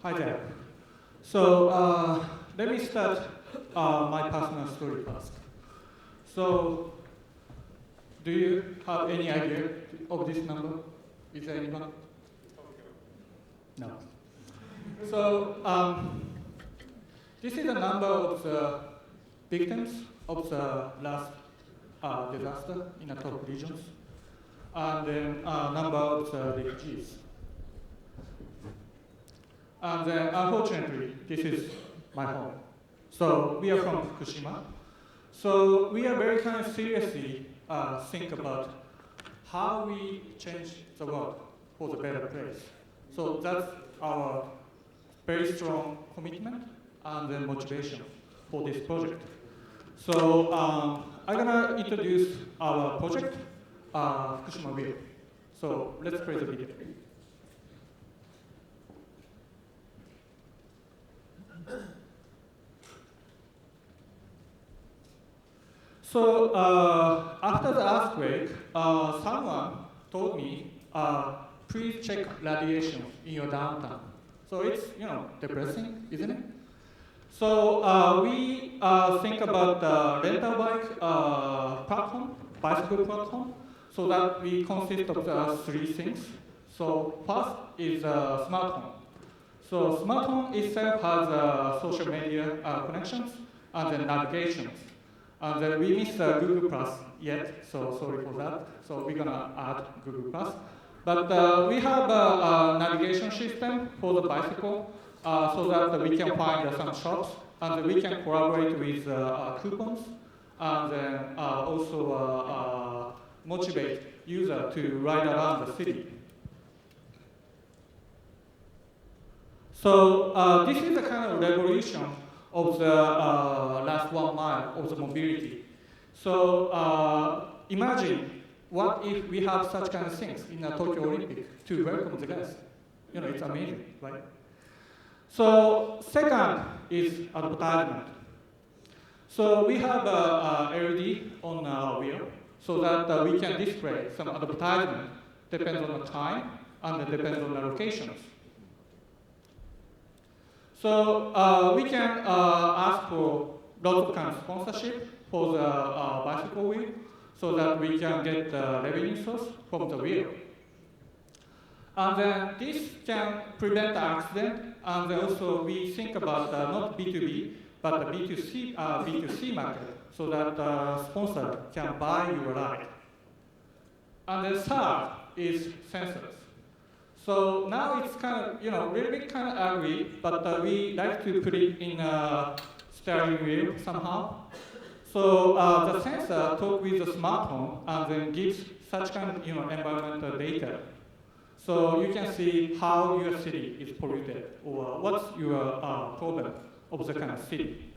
Hi there. So let me start my personal story first. So do you have any idea of this number? Is there anyone? No. So this is the number of the victims of the last disaster in the top regions, and then number of the refugees. And then unfortunately, this is my home. So we are from Fukushima. So we are very kind of seriously think about how we change the world for the better place. So that's our very strong commitment and then motivation for this project. So I'm gonna introduce our project, FUKUSHIMA Wheel. So let's play the video. So after the earthquake, someone told me, please check radiation in your downtown. So it's depressing, isn't it? So we think about the rental bike platform, bicycle platform, so that we consist of the three things. So first is smartphone. So smartphone itself has social media connections and then navigations. And then we missed Google Plus yet, so sorry for that. So we're gonna add Google Plus. But we have a navigation system for the bicycle so that we can find some shops and we can collaborate with coupons and then also motivate users to ride around the city. So this is the kind of revolution of the last 1 mile of the mobility. So imagine what if we have such kind of things in the Tokyo Olympic to welcome the guests. It's amazing, right? So second is advertisement. So we have a LED on our wheel so that we can display some advertisement, depends on the time and depends on the locations. So we can ask for lots of kind of sponsorship for the bicycle wheel so that we can get the revenue source from the wheel. And then this can prevent accident, and then also we think about not B2B, but the B2C market, so that the sponsor can buy your ride. And then third is sensors. So now it's kind of, really kind of ugly, but we like to put it in a steering wheel somehow. So the sensor talks with the smartphone and then gives such kind of, environmental data. So you can see how your city is polluted or what's your problem of the kind of city.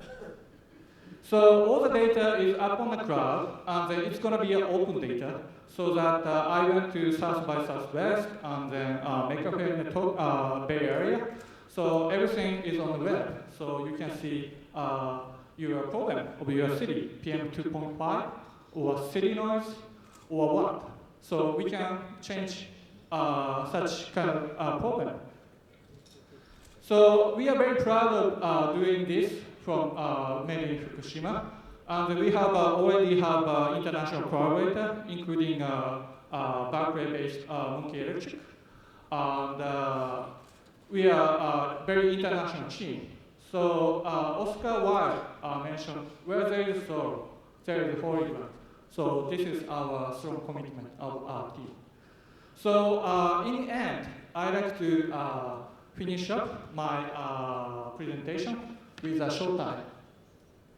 So all the data is up on the cloud, and then it's going to be an open data, so that I went to South by Southwest and then make a fair in the Bay Area. So everything is on the web, so you can see your problem of your city, PM 2.5, or city noise, or what. So we can change such kind of problem. So we are very proud of doing this from made in Fukushima. And we have already have international collaborator, including Berkeley-based Monkey Electric. And we are a very international team. So Oscar Wilde mentioned, where there is sorrow, there is holy ground. So this is our strong commitment of our team. So in the end, I'd like to finish up my presentation with a showtime.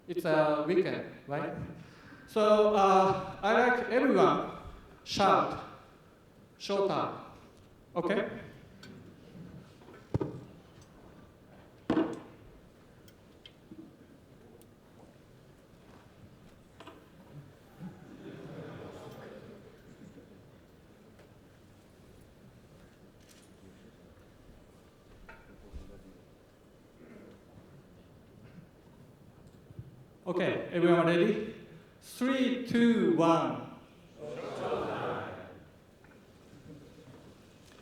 It's a weekend, right? So I like everyone shout, showtime, okay? Okay, everyone ready? 3, 2, 1.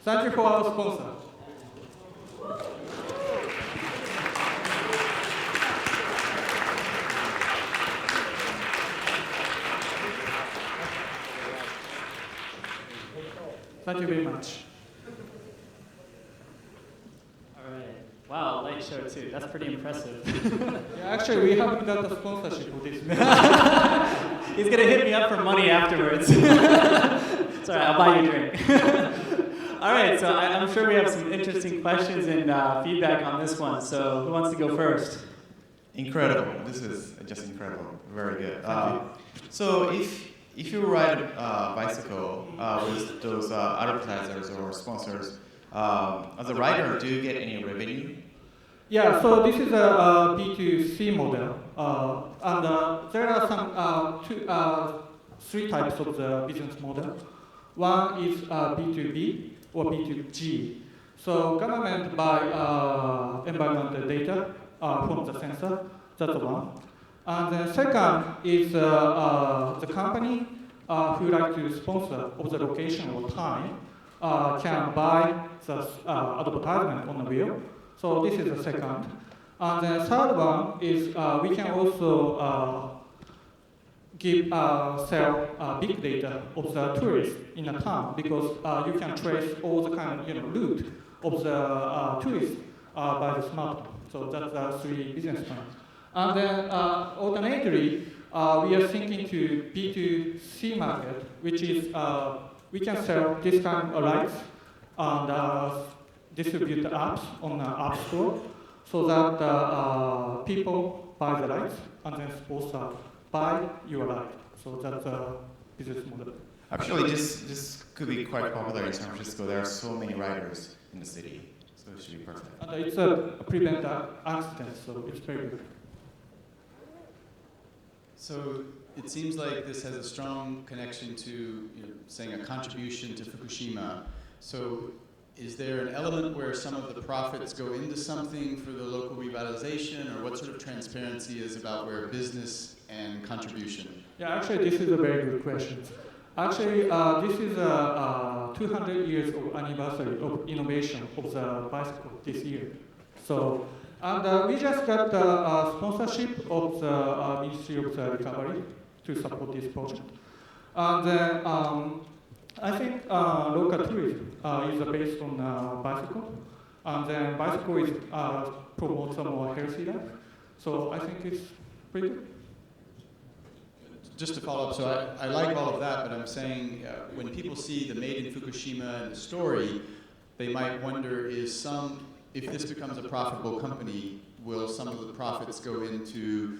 Thank you for our sponsor. Thank you very much. All right. Wow, light show too. That's pretty impressive. Yeah, actually, we haven't got the sponsorship for this. He's gonna hit me up for money afterwards. Sorry, I'll buy you a drink. All right, so I'm sure we have some interesting questions and feedback on this one. So who wants to go first? Incredible. This is just incredible. Very good. So if you ride a bicycle with those advertisers or sponsors, as a rider, do you get any revenue? Yeah, so this is a B2C model. And there are some three types of the business model. One is B2B or B2G. So government buy environmental data from the sensor. That's one. And then second is the company who like to sponsor of the location or time can buy the advertisement on the wheel. So this is the second. And the third one is we can also sell big data of the tourists in a town because you can trace all the kind of route of the tourists by the smartphone. So that's the three business plans. And then alternately, we are thinking to B2C market, which is we can sell this kind of lights and distribute the apps on the App Store so that people buy the lights and then sponsor buy your light. So that's a business model. Actually, this could be quite popular in San Francisco. There are so many riders in the city, so it should be perfect. And it's a prevent accidents, so it's very good. So it seems like this has a strong connection to, saying a contribution to Fukushima. So is there an element where some of the profits go into something for the local revitalization, or what sort of transparency is about where business and contribution? Yeah, actually, this is a very good question. Actually, this is a 200 years of anniversary of innovation of the bicycle this year. So, and we just got the sponsorship of the Ministry of the Recovery to support this project. And then I think local tourism is based on bicycle, and then bicycle is promotes a more healthy life. So I think it's pretty good. Just to follow up, so I like all of that, but I'm saying when people see the Made in Fukushima and the story, they might wonder if this becomes a profitable company, will some of the profits go into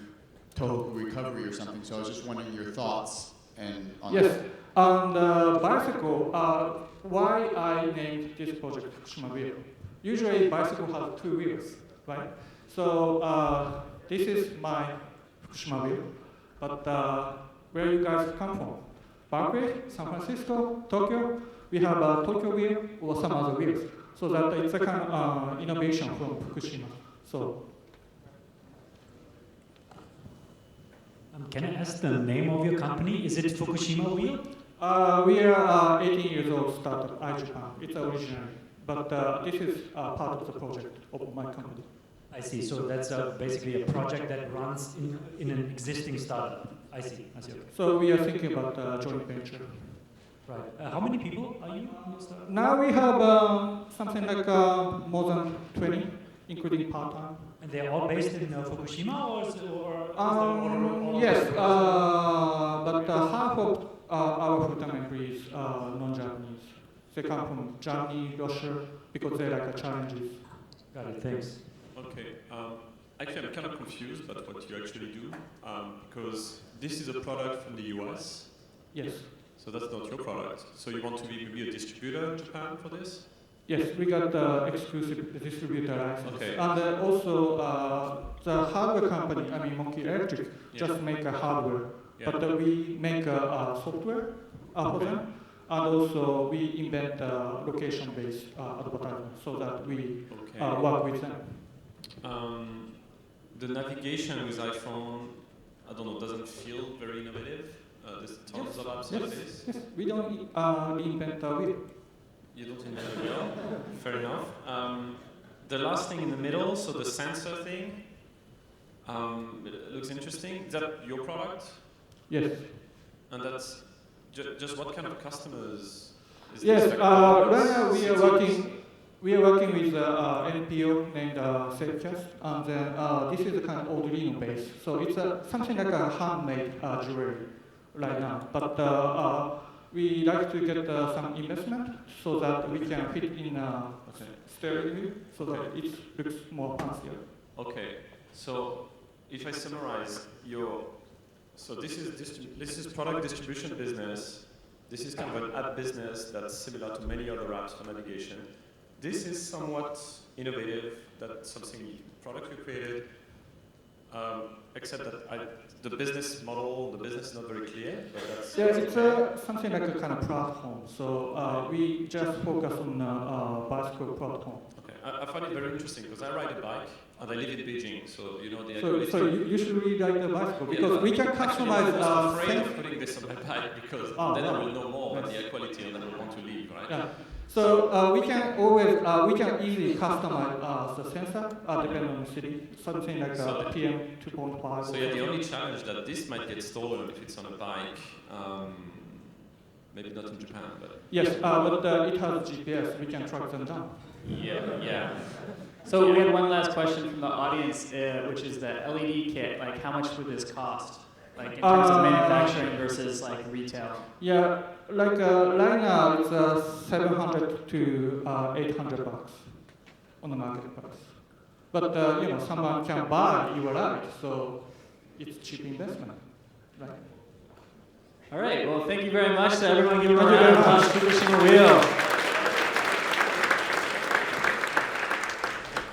total recovery or something? So I was just wondering your thoughts on yes. that. On the bicycle, why I named this project FUKUSHIMA Wheel. Usually bicycle has two wheels, right? So this is my FUKUSHIMA Wheel, but where you guys come from? Berkeley, San Francisco, Tokyo? We have a Tokyo wheel or some other wheels. So that it's a kind of innovation from Fukushima. So. Can I ask the name of your company? Is it Fukushima Wheel? We are 18 years old startup, iJapan. It's original, but this is part of the project of my company. I see. So that's basically a project that runs in an existing startup. I see. Okay. So we are thinking about joint venture. Right. How many people are you in your startup? Now we have something like more than 20, including part-time. And they're all based in Fukushima, or is there yes, but half of our full-time employees are non-Japanese. They come from Germany, Russia, because they like the challenges. Got it. Thanks. Okay. Actually, I'm kind of confused about what you actually do, because this is a product from the US. Yes. So that's not your product. So you want to be maybe a distributor in Japan for this? Yes, we got the exclusive distributor license. Okay. And also the hardware company, Monkey Electric, just make a hardware. Yeah. But we make a software for them. And also we invent location-based advertising so that we work with them. The navigation with iPhone, I don't know, doesn't feel very innovative. There's tons of apps like this. Yes, we don't reinvent a wheel. You don't invent a wheel? Fair enough. The last thing in the middle, so the sensor thing, it looks interesting. Is that your product? Yes. And that's just what kind of customers Is Yes, this right now we are working with NPO named Safecast, and then this is a kind of Arduino base. So it's something like a handmade jewelry right now. But we like to get some investment so that we can fit in steering wheel so that it looks more fancier. Okay, so if I summarize so this is product distribution business. This is kind of an app business that's similar to many other apps for navigation. This is somewhat innovative. That's something product you created, except that the business model, the business is not very clear. But that's It's something like a kind of platform. So we just focus on bicycle platform. Okay, I find it very interesting because I ride a bike and I live in Beijing, so you know the So you should really like the bicycle because we can customize. I'm afraid of putting this on my bike because then I will know more about the equality and I will want to leave, right? Yeah. So we can always we can easily customize the sensor depending on the city. Something like PM 2.5. So yeah, the only challenge that this might get stolen if it's on a bike. Maybe not in Japan, but yes, but it has GPS. We can track them down. yeah. So we had one last question from the audience, which is the LED kit. Like, how much would this cost? Like in terms of manufacturing versus like retail? Yeah, like right now it's 700 to 800 bucks on the market price. But someone can buy your ride, so it's cheap investment, right? All right. Well, thank you very much to everyone. Give a round of applause for FUKUSHIMA Wheel.